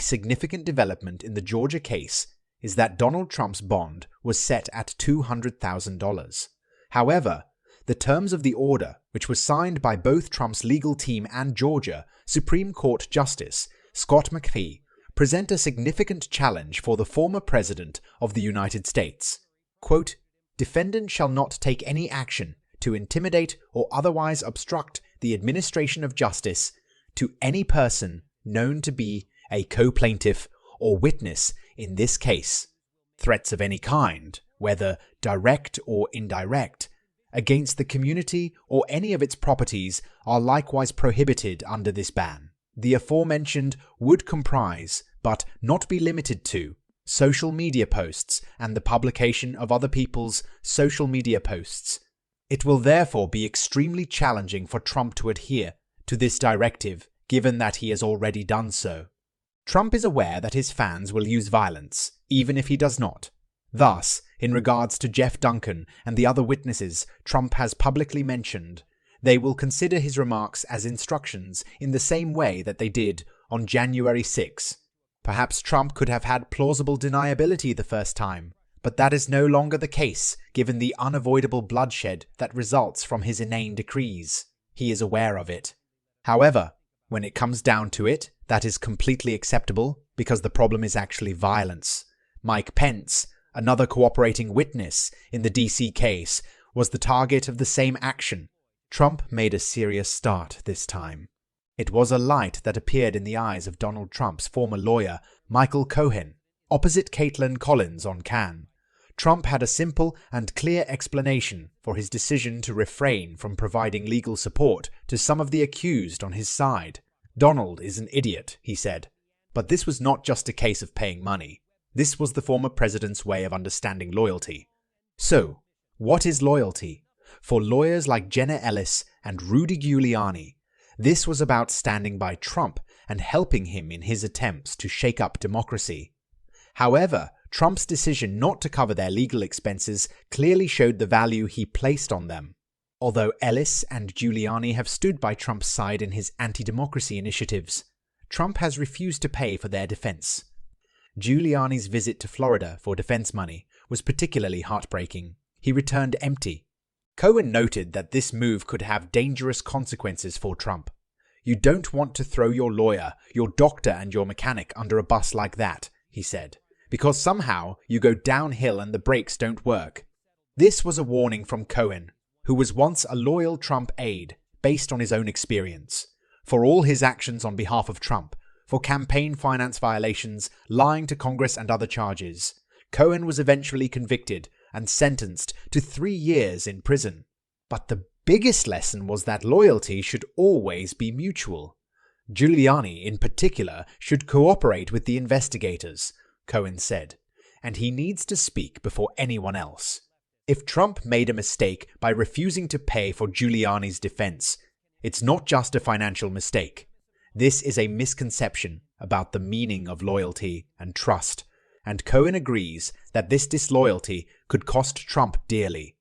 significant development in the Georgia case is that Donald Trump's bond was set at $200,000. However, the terms of the order, which was signed by both Trump's legal team and Georgia Supreme Court Justice Scott McPhee, present a significant challenge for the former President of the United States. Quote, "Defendant shall not take any action to intimidate or otherwise obstruct the administration of justice to any person known to be a co-plaintiff or witness in this case. Threats of any kind, whether direct or indirect, against the community or any of its properties are likewise prohibited under this ban. The aforementioned would comprise, but not be limited to, social media posts and the publication of other people's social media posts. It will therefore be extremely challenging for Trump to adhere to this directive, given that he has already done so. Trump is aware that his fans will use violence, even if he does not. Thus, in regards to Jeff Duncan and the other witnesses Trump has publicly mentioned, they will consider his remarks as instructions in the same way that they did on January 6. Perhaps Trump could have had plausible deniability the first time, but that is no longer the case given the unavoidable bloodshed that results from his inane decrees. He is aware of it. However, when it comes down to it, that is completely acceptable because the problem is actually violence. Mike Pence, another cooperating witness in the DC case, was the target of the same action. Trump made a serious start this time. It was a light that appeared in the eyes of Donald Trump's former lawyer, Michael Cohen, opposite Caitlin Collins on Cannes. Trump had a simple and clear explanation for his decision to refrain from providing legal support to some of the accused on his side. Donald is an idiot, he said. But this was not just a case of paying money. This was the former president's way of understanding loyalty. So, what is loyalty? For lawyers like Jenna Ellis and Rudy Giuliani, this was about standing by Trump and helping him in his attempts to shake up democracy. However, Trump's decision not to cover their legal expenses clearly showed the value he placed on them. Although Ellis and Giuliani have stood by Trump's side in his anti-democracy initiatives, Trump has refused to pay for their defense. Giuliani's visit to Florida for defense money was particularly heartbreaking. He returned empty. Cohen noted that this move could have dangerous consequences for Trump. "You don't want to throw your lawyer, your doctor, and your mechanic under a bus like that," he said, "because somehow you go downhill and the brakes don't work." This was a warning from Cohen, who was once a loyal Trump aide based on his own experience. For all his actions on behalf of Trump, for campaign finance violations, lying to Congress and other charges, Cohen was eventually convicted and sentenced to 3 years in prison. But the biggest lesson was that loyalty should always be mutual. Giuliani, in particular, should cooperate with the investigators, Cohen said, and he needs to speak before anyone else. If Trump made a mistake by refusing to pay for Giuliani's defense, it's not just a financial mistake. This is a misconception about the meaning of loyalty and trust, and Cohen agrees that this disloyalty could cost Trump dearly.